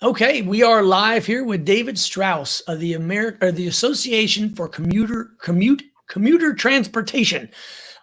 Okay, we are live here with David Straus of the Association for Commuter Transportation.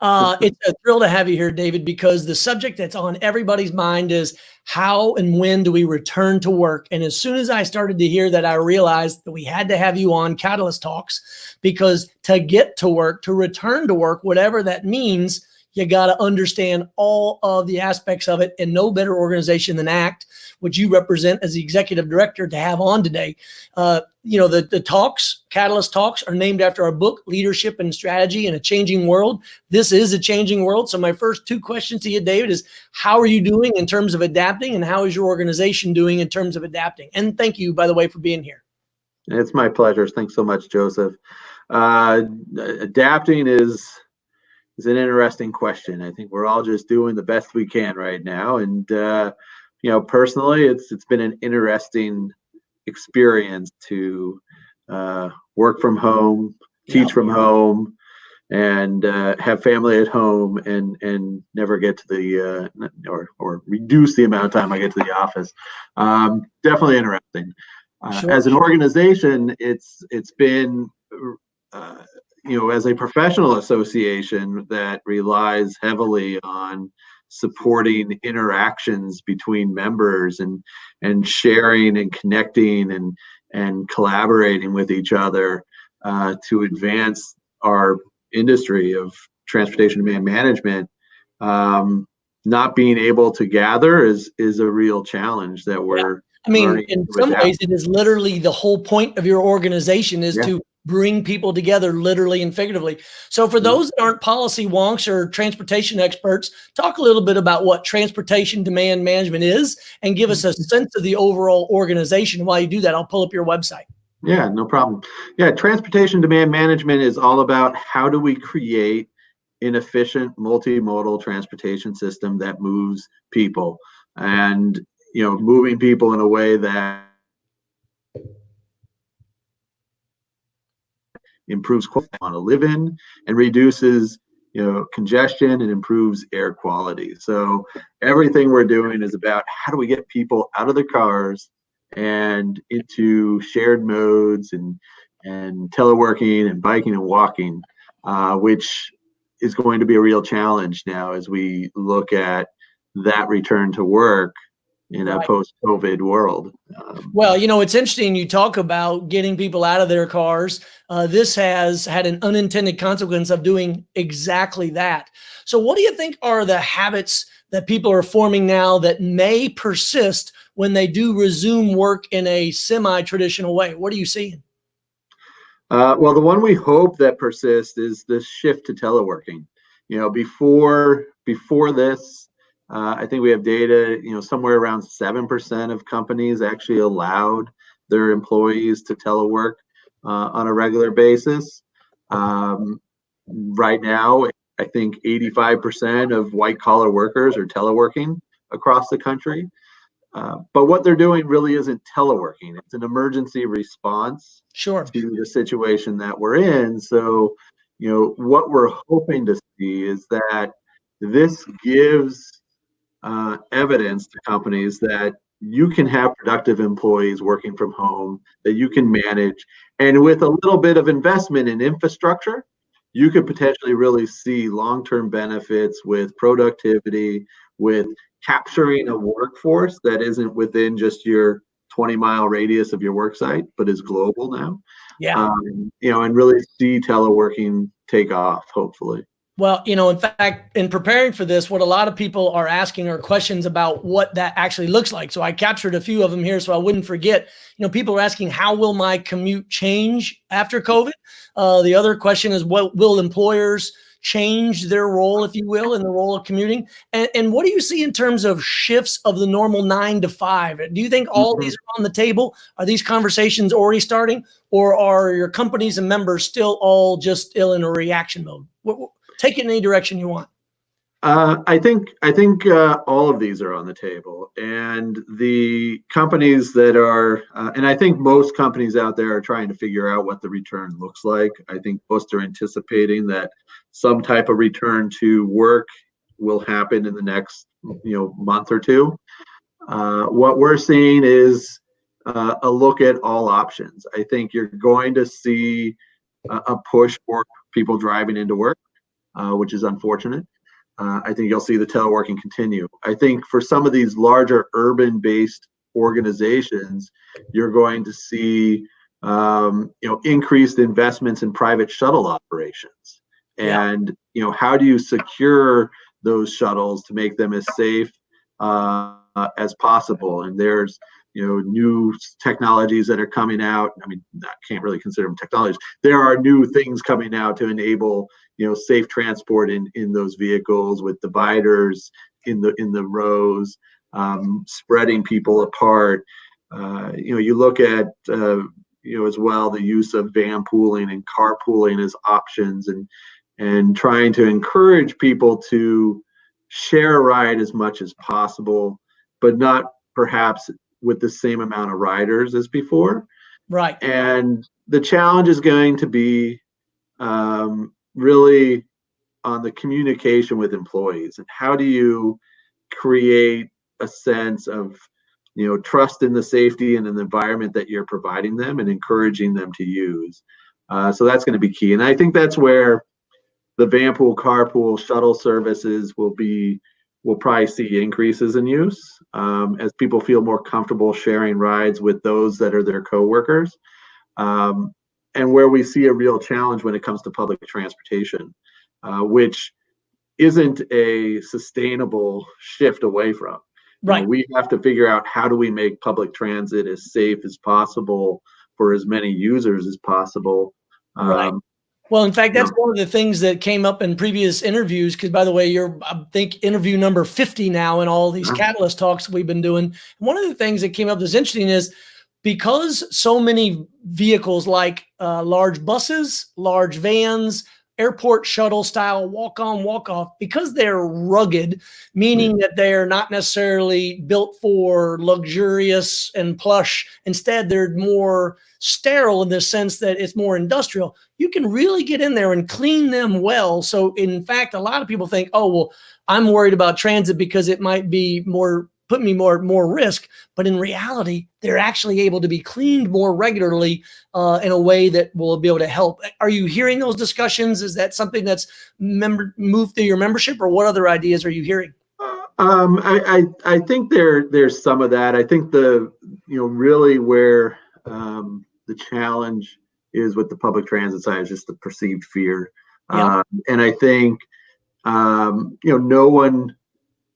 It's a thrill to have you here, David, because the subject that's on everybody's mind is how and when do we return to work? And as soon as I started to hear that, I realized that we had to have you on Catalyst Talks, because to get to work, to return to work, whatever that means, you got to understand all of the aspects of it, and no better organization than ACT, which you represent as the executive director, to have on today. The talks, Catalyst Talks, are named after our book, Leadership and Strategy in a Changing World. This is a changing world. So my first two questions to you, David, is how are you doing in terms of adapting, and how is your organization doing in terms of adapting? And thank you, by the way, for being here. It's my pleasure. Thanks so much, Joseph. Adapting is an interesting question. I think we're all just doing the best we can right now. And, personally, it's been an interesting experience to work from home, teach from home, and have family at home, and never get to the or reduce the amount of time I get to the office. Definitely interesting. As an organization, it's been as a professional association that relies heavily on supporting interactions between members and sharing and connecting and collaborating with each other to advance our industry of transportation demand management. Not being able to gather is a real challenge that we're in some ways, it is literally the whole point of your organization is to bring people together, literally and figuratively. So for those that aren't policy wonks or transportation experts, talk a little bit about what transportation demand management is and give us a sense of the overall organization. While you do that, I'll pull up your website. Yeah, no problem. Yeah, transportation demand management is all about how do we create an efficient multimodal transportation system that moves people, and moving people in a way that improves quality they want to live in and reduces congestion and improves air quality. So everything we're doing is about how do we get people out of their cars and into shared modes and teleworking and biking and walking, which is going to be a real challenge now as we look at that return to work in a post-COVID world. Well, it's interesting you talk about getting people out of their cars. This has had an unintended consequence of doing exactly that. So what do you think are the habits that people are forming now that may persist when they do resume work in a semi-traditional way? What are you seeing? Well, the one we hope that persists is this shift to teleworking. Before this, I think we have data, somewhere around 7% of companies actually allowed their employees to telework on a regular basis. Right now, I think 85% of white collar workers are teleworking across the country. But what they're doing really isn't teleworking. It's an emergency response to the situation that we're in. So, what we're hoping to see is that this gives evidence to companies that you can have productive employees working from home, that you can manage, and with a little bit of investment in infrastructure, you could potentially really see long-term benefits with productivity, with capturing a workforce that isn't within just your 20-mile radius of your work site, but is global now. And really see teleworking take off, hopefully. Well, in fact, in preparing for this, what a lot of people are asking are questions about what that actually looks like. So I captured a few of them here so I wouldn't forget. People are asking, how will my commute change after COVID? The other question is, what will employers change their role, if you will, in the role of commuting? And what do you see in terms of shifts of the normal 9 to 5? Do you think all these are on the table? Are these conversations already starting, or are your companies and members still all just still in a reaction mode? Take it in any direction you want. I think all of these are on the table, and the companies that are, and I think most companies out there are trying to figure out what the return looks like. I think most are anticipating that some type of return to work will happen in the next, month or two. What we're seeing is, a look at all options. I think you're going to see a push for people driving into work, which is unfortunate. I think you'll see the teleworking continue. I think for some of these larger urban-based organizations, you're going to see increased investments in private shuttle operations. And how do you secure those shuttles to make them as safe as possible? And there's new technologies that are coming out. I mean, I can't really consider them technologies. There are new things coming out to enable safe transport in those vehicles, with dividers in the rows, spreading people apart. You look at as well the use of van pooling and carpooling as options, and trying to encourage people to share a ride as much as possible, but not perhaps with the same amount of riders as before. Right. And the challenge is going to be really on the communication with employees, and how do you create a sense of trust in the safety and in the environment that you're providing them, and encouraging them to use. So that's going to be key. And I think that's where the van pool, carpool, shuttle services will probably see increases in use as people feel more comfortable sharing rides with those that are their coworkers. And where we see a real challenge when it comes to public transportation, which isn't a sustainable shift away from. Right. We have to figure out, how do we make public transit as safe as possible for as many users as possible. Right. Well, in fact, that's one of the things that came up in previous interviews, because, by the way, you're, I think, interview number 50 now in all these Catalyst talks we've been doing. One of the things that came up that's interesting is, because so many vehicles like large buses, large vans, airport shuttle style walk on, walk off, because they're rugged, meaning that they're not necessarily built for luxurious and plush. Instead, they're more sterile in the sense that it's more industrial. You can really get in there and clean them well. So in fact, a lot of people think, oh, well, I'm worried about transit because it might be put me more risk. But in reality, they're actually able to be cleaned more regularly in a way that will be able to help. Are you hearing those discussions? Is that something that's moved through your membership, or what other ideas are you hearing? I think there's some of that. I think really where the challenge is with the public transit side is just the perceived fear. And I think no one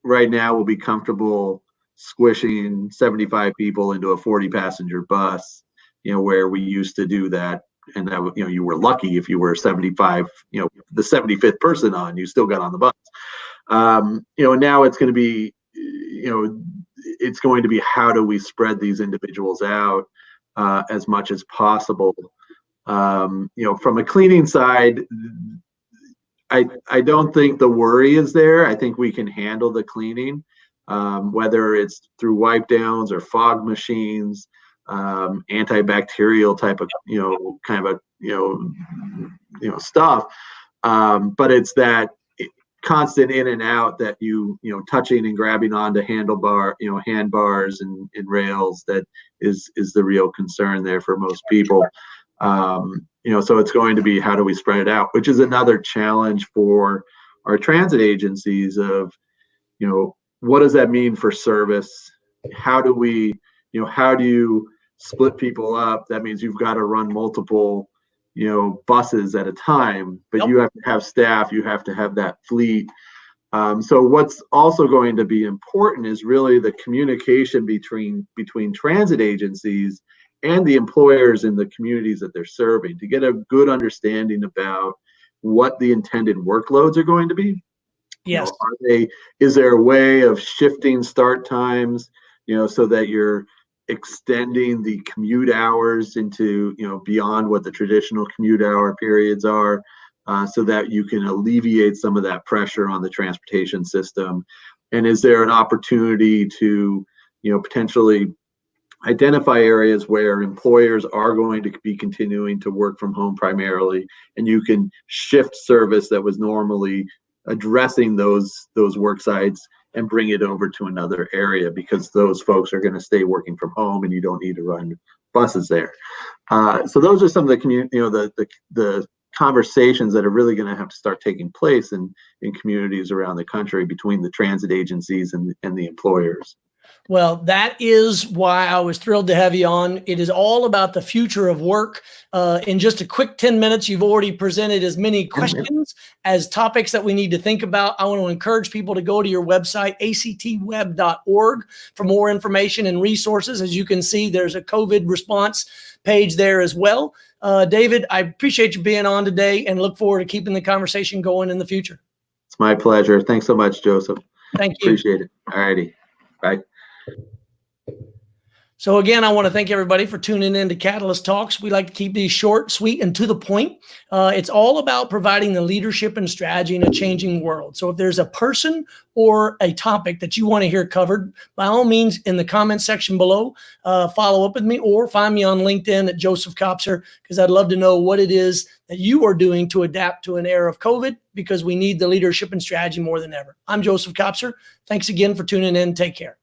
right now will be comfortable squishing 75 people into a 40-passenger bus, where we used to do that. And that, you were lucky if you were 75, the 75th person on, you still got on the bus. Now it's going to be, it's going to be, how do we spread these individuals out as much as possible? From a cleaning side, I don't think the worry is there. I think we can handle the cleaning, whether it's through wipe downs or fog machines, antibacterial type of, stuff. But it's that constant in and out that touching and grabbing onto handbars and rails that is the real concern there for most people. So it's going to be, how do we spread it out, which is another challenge for our transit agencies of, what does that mean for service? How do you split people up? That means you've got to run multiple, buses at a time, but you have to have staff, you have to have that fleet. So what's also going to be important is really the communication between transit agencies and the employers in the communities that they're serving, to get a good understanding about what the intended workloads are going to be. Yes. Is there a way of shifting start times, so that you're extending the commute hours into, beyond what the traditional commute hour periods are, so that you can alleviate some of that pressure on the transportation system? And is there an opportunity to, potentially identify areas where employers are going to be continuing to work from home primarily, and you can shift service that was normally addressing those work sites and bring it over to another area, because those folks are going to stay working from home and you don't need to run buses there. So those are some of the the conversations that are really going to have to start taking place in communities around the country between the transit agencies and the employers. Well, that is why I was thrilled to have you on. It is all about the future of work. In just a quick 10 minutes, you've already presented as many questions as topics that we need to think about. I want to encourage people to go to your website, actweb.org, for more information and resources. As you can see, there's a COVID response page there as well. David, I appreciate you being on today and look forward to keeping the conversation going in the future. It's my pleasure. Thanks so much, Joseph. Thank you. Appreciate it. All righty. Bye. So again, I want to thank everybody for tuning in to Catalyst Talks. We like to keep these short, sweet, and to the point. It's all about providing the leadership and strategy in a changing world. So if there's a person or a topic that you want to hear covered, by all means, in the comment section below, follow up with me or find me on LinkedIn at Joseph Kopser, because I'd love to know what it is that you are doing to adapt to an era of COVID, because we need the leadership and strategy more than ever. I'm Joseph Kopser. Thanks again for tuning in. Take care.